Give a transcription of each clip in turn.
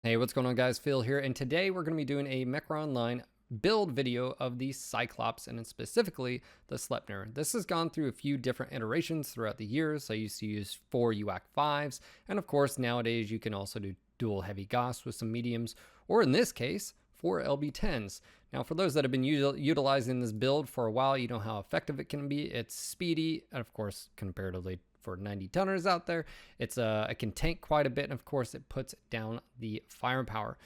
Hey, what's going on guys? Phil here, and today we're going to be doing a Mechwarrior Online build video of the Cyclops, and specifically the Slephnir. This has gone through a few different iterations throughout the years. I used to use 4 UAC-5s, and of course nowadays you can also do dual heavy Gauss with some mediums, or in this case, 4 LB-10s. Now for those that have been utilizing this build for a while, you know how effective it can be. It's speedy, and of course comparatively for 90 tonners out there, it can tank quite a bit, and of course it puts down the firepower.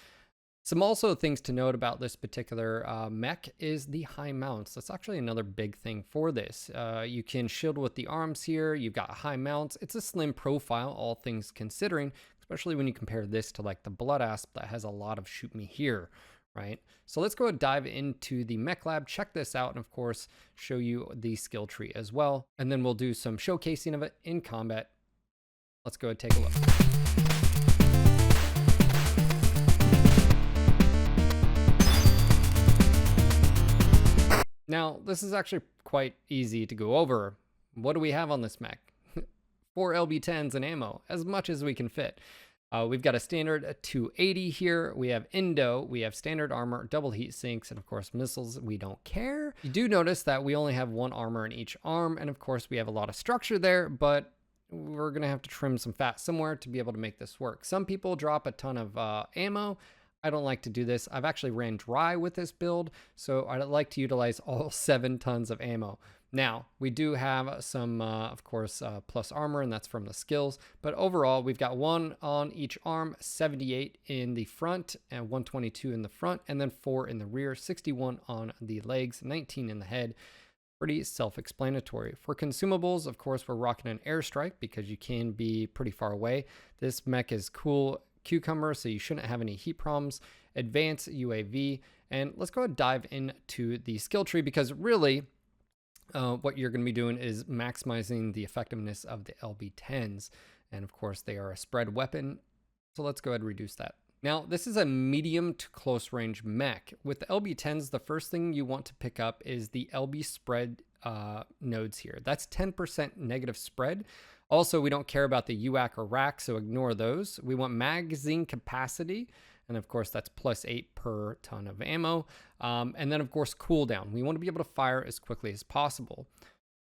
Some also things to note about this particular mech is the high mounts. That's actually another big thing for this. You can shield with the arms here. You've got high mounts. It's a slim profile, all things considering, especially when you compare this to like the Blood Asp that has a lot of shoot me here, right? So let's go and dive into the mech lab, check this out, and of course show you the skill tree as well, and then we'll do some showcasing of it in combat. Let's go and take a look. Now this is actually quite easy to go over. What do we have on this mech? 4 LB-10s and ammo, as much as we can fit. We've got a standard 280 here. We have Indo, we have standard armor, double heat sinks, and of course missiles. We don't care. You do notice that we only have 1 armor in each arm, and of course we have a lot of structure there, but we're gonna have to trim some fat somewhere to be able to make this work. Some people drop a ton of ammo. I don't like to do this. I've actually ran dry with this build, so I'd like to utilize all 7 tons of ammo. Now, we do have some, of course, plus armor, and that's from the skills. But overall, we've got 1 on each arm, 78 in the front, and 122 in the front, and then 4 in the rear, 61 on the legs, 19 in the head. Pretty self-explanatory. For consumables, of course, we're rocking an airstrike because you can be pretty far away. This mech is cool cucumber, so you shouldn't have any heat problems. Advanced UAV, and let's go ahead and dive into the skill tree, because really, what you're going to be doing is maximizing the effectiveness of the LB-10s, and of course they are a spread weapon, so let's go ahead and reduce that. Now this is a medium to close range mech. With the LB-10s, the first thing you want to pick up is the LB spread nodes here. That's 10% negative spread. Also, we don't care about the UAC or rack, so ignore those. We want magazine capacity, and of course that's +8 per ton of ammo. And then of course cooldown. We want to be able to fire as quickly as possible.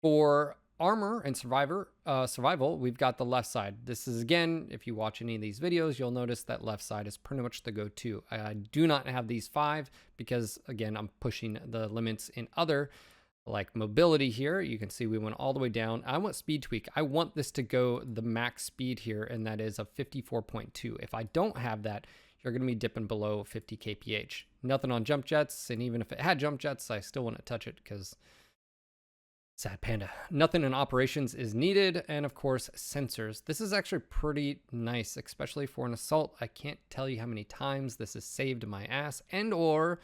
For armor and survival, we've got the left side. This is, again, if you watch any of these videos, you'll notice that left side is pretty much the go-to. I do not have these 5 because, again, I'm pushing the limits in other, like mobility here. You can see we went all the way down. I want speed tweak. I want this to go the max speed here, and that is a 54.2. If I don't have that, you're going to be dipping below 50 kph. Nothing on jump jets, and even if it had jump jets, I still wouldn't touch it because sad panda. Nothing in operations is needed, and of course sensors. This is actually pretty nice, especially for an assault. I can't tell you how many times this has saved my ass and or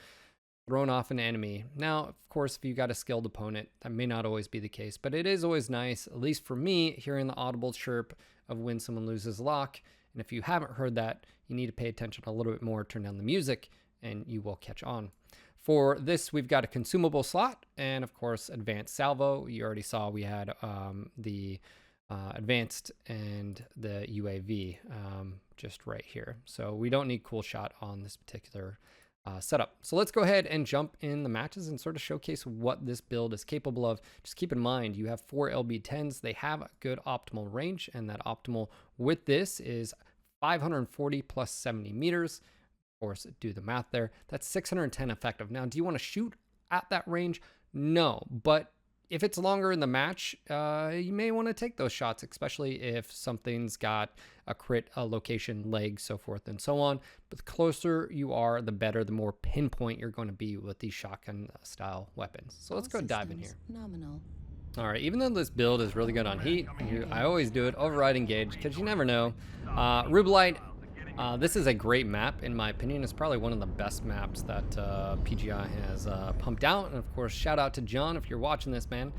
thrown off an enemy. Now, of course, if you got a skilled opponent, that may not always be the case, but it is always nice, at least for me, hearing the audible chirp of when someone loses lock. And if you haven't heard that, you need to pay attention a little bit more, turn down the music, and you will catch on. For this, we've got a consumable slot, and of course, advanced salvo. You already saw we had the advanced and the UAV just right here. So we don't need cool shot on this particular setup. So let's go ahead and jump in the matches and sort of showcase what this build is capable of. Just keep in mind, you have 4 LB-10s. They have a good optimal range, and that optimal with this is 540 plus 70 meters. Of course, do the math there. That's 610 effective. Now, do you want to shoot at that range? No, but if it's longer in the match, you may want to take those shots, especially if something's got a crit, a location, leg, so forth and so on. But the closer you are, the better, the more pinpoint you're going to be with these shotgun style weapons. So let's go dive in here. Nominal. All right, even though this build is really good on heat, I always do it, override engage, because you never know. Rubelite, this is a great map, in my opinion. It's probably one of the best maps that PGI has pumped out. And of course, shout out to John if you're watching this, man.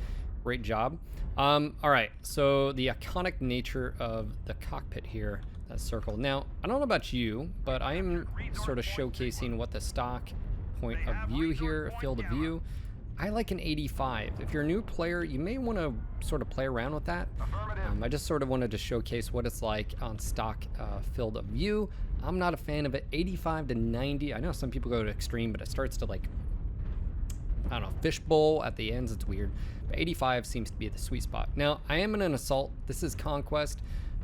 Great job. All right, so the iconic nature of the cockpit here, that circle. Now, I don't know about you, but I am sort of showcasing what the stock point of view here, field of view. I like an 85. If you're a new player, you may want to sort of play around with that. I just sort of wanted to showcase what it's like on stock field of view. I'm not a fan of it. 85 to 90. I know some people go to extreme, but it starts to like, I don't know, fishbowl at the ends. It's weird. But 85 seems to be the sweet spot. Now, I am in an assault. This is conquest.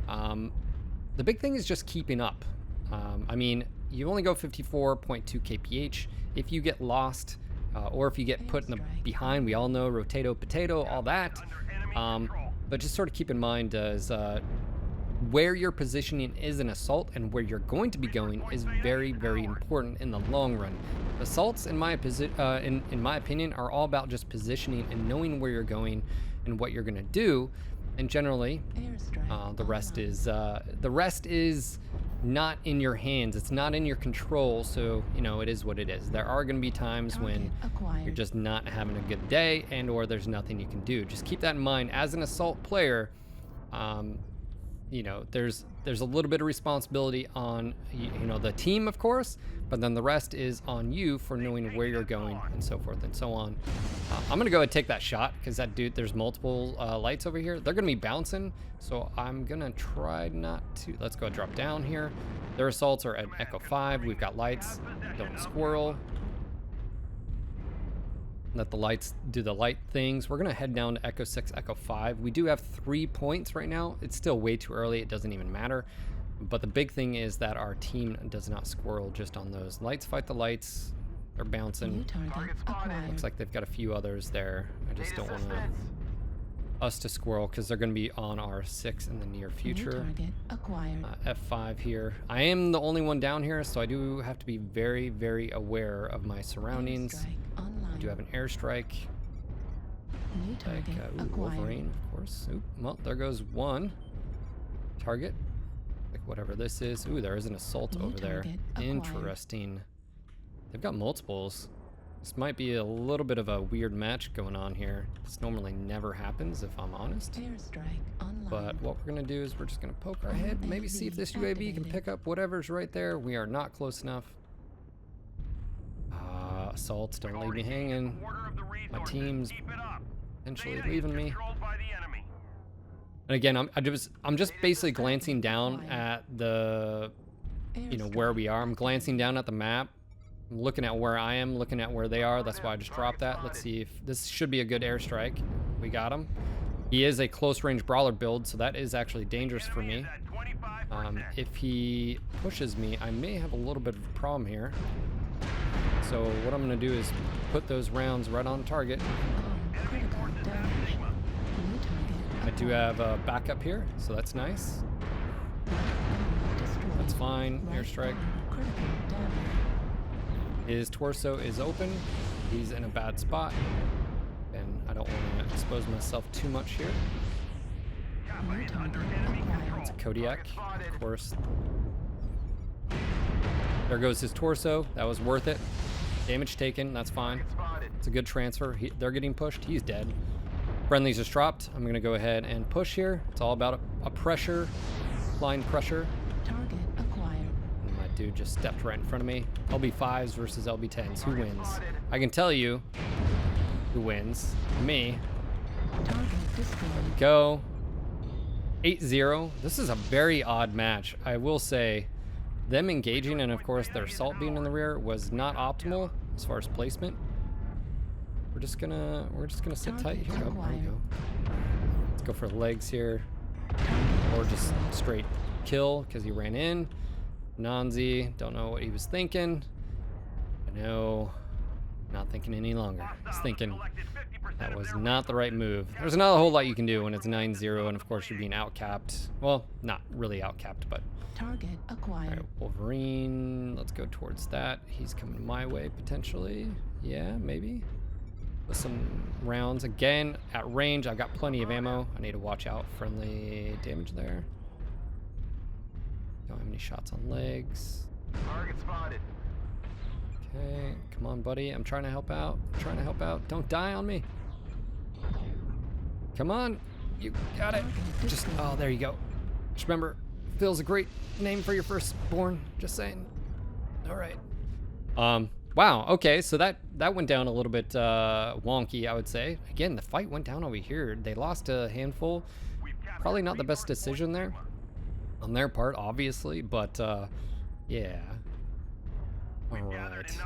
The big thing is just keeping up. I mean, you only go 54.2 kph. If you get lost, or if you get put in the behind, we all know rotato potato, all that. But just sort of keep in mind is where your positioning is in assault and where you're going to be going is very, very important in the long run. Assaults, in my opinion, are all about just positioning and knowing where you're going and what you're going to do. And generally, the rest is not in your hands. It's not in your control. So, you know, it is what it is. There are going to be times when you're just not having a good day and or there's nothing you can do. Just keep that in mind. As an assault player, you know, there's a little bit of responsibility on, you know, the team, of course, but then the rest is on you for knowing where you're going and so forth and so on. I'm gonna go ahead and take that shot because that dude, there's multiple lights over here. They're gonna be bouncing, so I'm gonna try not to. Let's go drop down here. Their assaults are at Echo 5. We've got lights. Don't squirrel. Let the lights do the light things. We're gonna head down to Echo 6, Echo 5. We do have 3 points right now. It's still way too early. It doesn't even matter. But the big thing is that our team does not squirrel just on those. Lights fight the lights. They're bouncing. Looks like they've got a few others there. I just don't want us to squirrel because they're going to be on our 6 in the near future. F5 here. I am the only one down here, so I do have to be very, very aware of my surroundings. I do have an airstrike. Wolverine, of course. Oop, well, there goes one target. Like whatever this is. Ooh, there is an assault over there. Interesting. They've got multiples. This might be a little bit of a weird match going on here. This normally never happens, if I'm honest. But what we're gonna do is we're just gonna poke our head, maybe see if this UAV can pick up whatever's right there. We are not close enough. Assaults, don't leave me hanging. My team's potentially leaving me. And again, I'm just basically glancing down at the, you know, where we are. I'm glancing down at the map. I'm looking at where I am, looking at where they are. That's why I just dropped that. Let's see if this should be a good airstrike. We got him. He is a close range brawler build, so that is actually dangerous for me. If he pushes me, I may have a little bit of a problem here. So what I'm going to do is put those rounds right on target. I do have a backup here, so that's nice. That's fine. Airstrike. His torso is open. He's in a bad spot. And I don't want to expose myself too much here. It's a Kodiak, of course. There goes his torso. That was worth it. Damage taken. That's fine. It's a good transfer. They're getting pushed. He's dead. Friendlies just dropped. I'm going to go ahead and push here. It's all about a pressure, blind pressure. Target acquired. And my dude just stepped right in front of me. LB5s versus LB10s. Who wins? I can tell you who wins. Me. Target destroyed. There we go. 8-0. This is a very odd match. I will say them engaging and of course their assault being in the rear was not optimal as far as placement. We're just gonna sit tight here. Oh, there we go. Let's go for legs here. Or just straight kill because he ran in. Nanzi, don't know what he was thinking. I know, not thinking any longer. He's thinking that was not the right move. There's not a whole lot you can do when it's 9-0 and of course you're being outcapped. Well, not really outcapped, but. Target acquired. All right, Wolverine, let's go towards that. He's coming my way potentially. Yeah, maybe. With some rounds. Again, at range, I've got plenty of ammo. I need to watch out. Friendly damage there. Don't have any shots on legs. Target spotted. Okay, come on, buddy. I'm trying to help out. Don't die on me. Come on. You got it. Just, oh, there you go. Just remember, Phil's a great name for your firstborn. Just saying. All right. Wow, okay, so that went down a little bit wonky, I would say. Again, the fight went down over here. They lost a handful. Probably not the best decision there on their part, obviously, but yeah. All right.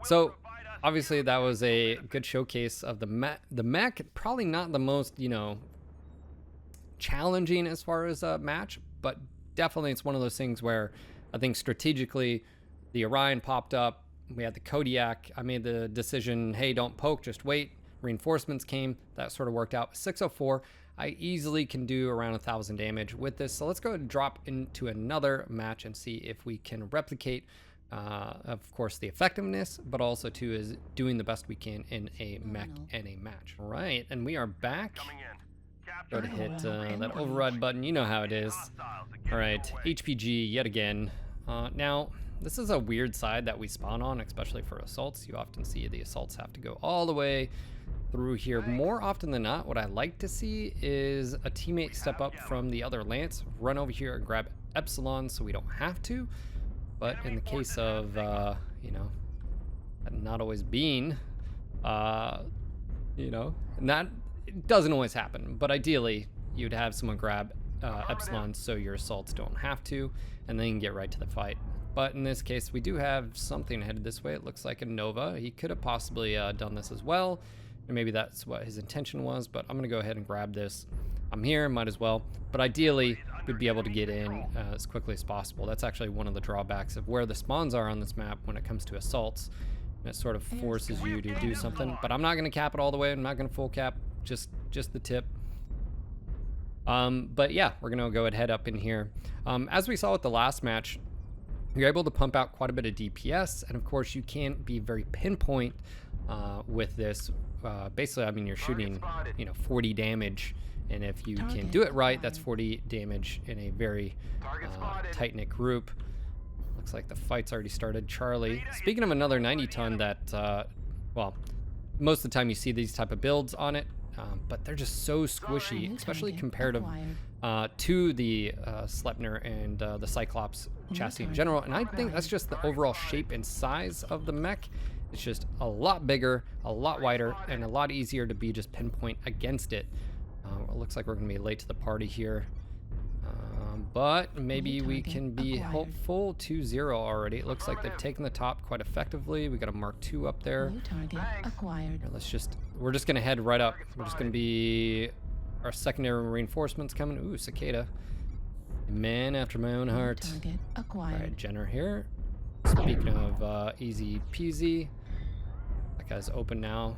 So obviously that was a good showcase of the Mech. Probably not the most, you know, challenging as far as a match, but definitely it's one of those things where I think strategically the Orion popped up. We had the Kodiak. I made the decision, hey, don't poke, just wait. Reinforcements came. That sort of worked out. 604. I easily can do around 1,000 damage with this. So let's go ahead and drop into another match and see if we can replicate, of course, the effectiveness, but also too is doing the best we can in a mech and a match. All right, and we are back. Go to hit that override button. You know how it is. All right, HPG yet again. Now, this is a weird side that we spawn on, especially for assaults. You often see the assaults have to go all the way through here. More often than not, what I like to see is a teammate step up from the other lance, run over here and grab Epsilon so we don't have to. But in the case of, you know, not always being, you know, not, it doesn't always happen, but ideally you'd have someone grab Epsilon so your assaults don't have to, and then you can get right to the fight. But in this case, we do have something headed this way. It looks like a Nova. He could have possibly done this as well, and maybe that's what his intention was, but I'm gonna go ahead and grab this. I'm here, might as well. But ideally, we'd be able to get in as quickly as possible. That's actually one of the drawbacks of where the spawns are on this map when it comes to assaults. And it sort of forces you to do something, but I'm not gonna cap it all the way. I'm not gonna full cap, just the tip. But yeah, we're gonna go ahead up in here. As we saw with the last match, you're able to pump out quite a bit of DPS, and of course you can be very pinpoint with this. Basically, I mean, you're shooting, you know, 40 damage, and if you can do it right, that's 40 damage in a very tight-knit group. Looks like the fight's already started. Charlie, speaking of another 90 ton that, well, most of the time you see these type of builds on it, but they're just so squishy, especially comparative to the Slephnir and the Cyclops chassis in general. And I think that's just the overall shape and size of the mech. It's just a lot bigger, a lot wider, and a lot easier to be just pinpoint against it. It looks like we're going to be late to the party here. But maybe we can be hopeful. 2-0 already. It looks like they've taken the top quite effectively. We got a Mark II up there. New target acquired. Here, we're just going to head right up. We're just going to be our secondary reinforcements coming. Ooh, Cicada. A man after my own heart. Target acquired. All right, Jenner here. Speaking of easy peasy, that guy's open now.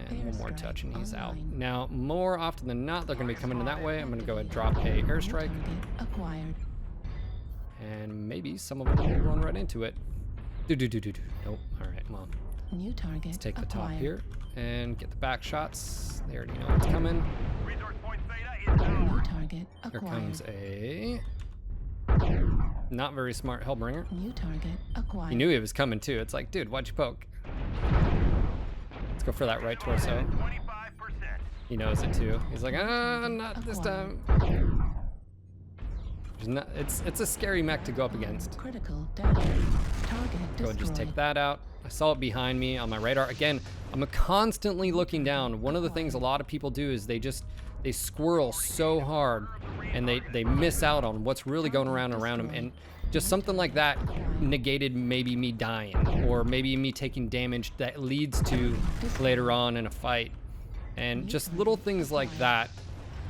And one more touch and he's out. Now, more often than not, they're going to be coming in that way. I'm going to go ahead and drop a airstrike. Acquired. And maybe some of them will run right into it. Nope. All right, well. New target. Let's take the top here and get the back shots. They already know what's coming. New target acquired. Here comes a not very smart Hellbringer. New target acquired. He knew he was coming too. It's like, dude, why'd you poke? Let's go for that right torso. He knows it too. He's like, not this time. It's a scary mech to go up against. Critical damage. Target Go and just take that out. I saw it behind me on my radar. Again, I'm constantly looking down. One of the things a lot of people do is they squirrel so hard and they miss out on what's really going around them. And just something like that negated maybe me dying or maybe me taking damage that leads to later on in a fight. And just little things like that.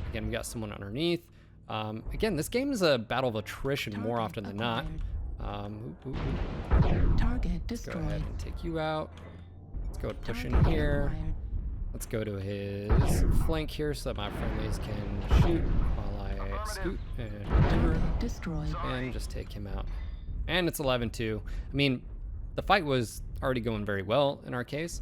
Again, we got someone underneath. Again, this game is a battle of attrition more often than not. Target Let's go destroyed. ahead and take you out. Let's go and push in here. Let's go to his flank here so that my friendlies can shoot while I scoot and Destroyed. and just take him out. And it's 11-2. I mean, the fight was already going very well in our case.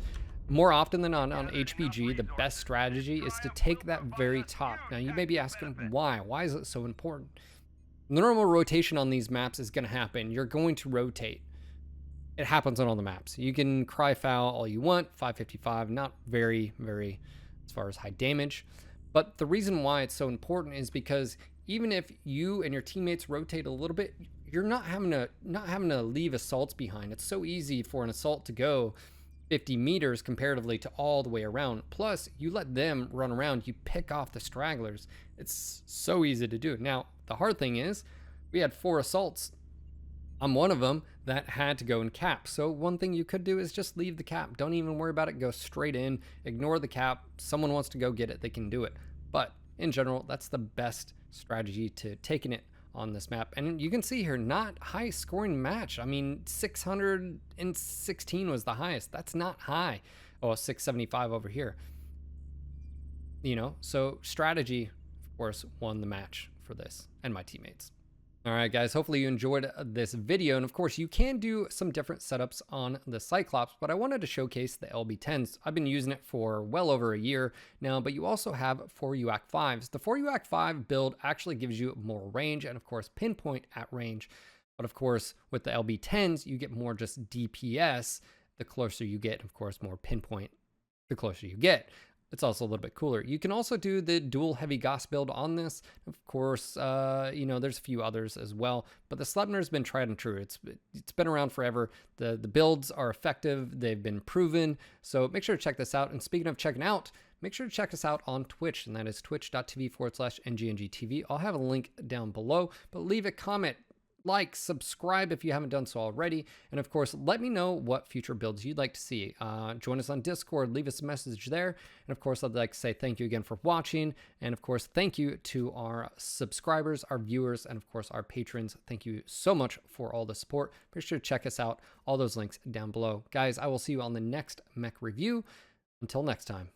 More often than not on HPG, the best strategy is to take that very top. Now, you may be asking why? Why is it so important? The normal rotation on these maps is going to happen. You're going to rotate. It happens on all the maps. You can cry foul all you want. 555, not very, very as far as high damage. But the reason why it's so important is because even if you and your teammates rotate a little bit, you're not having to leave assaults behind. It's so easy for an assault to go 50 meters comparatively to all the way around. Plus, you let them run around, you pick off the stragglers. It's so easy to do. Now, the hard thing is, we had 4 assaults. I'm one of them that had to go in cap. So one thing you could do is just leave the cap. Don't even worry about it. Go straight in, ignore the cap. Someone wants to go get it, they can do it. But in general, that's the best strategy to taking it on this map. And you can see here, not high scoring match. I mean, 616 was the highest. That's not high. Oh, 675 over here. You know, so strategy, of course, won the match for this and my teammates. All right, guys, hopefully you enjoyed this video. And of course, you can do some different setups on the Cyclops, but I wanted to showcase the LB-10s. I've been using it for well over a year now, but you also have 4 UAC 5s. The 4 UAC 5 build actually gives you more range and, of course, pinpoint at range. But of course, with the LB-10s, you get more just DPS. The closer you get, of course, more pinpoint the closer you get. It's also a little bit cooler. You can also do the dual heavy Gauss build on this. Of course, you know, there's a few others as well, but the Slephnir has been tried and true. It's been around forever. The builds are effective. They've been proven. So make sure to check this out. And speaking of checking out, make sure to check us out on Twitch, and that is twitch.tv/NGNGTV. I'll have a link down below, but leave a comment, like, subscribe if you haven't done so already, and of course let me know what future builds you'd like to see. Join us on Discord, leave us a message there, and of course I'd like to say thank you again for watching, and of course thank you to our subscribers, our viewers, and of course our patrons. Thank you so much for all the support. Be sure to check us out, all those links down below. Guys, I will see you on the next mech review. Until next time.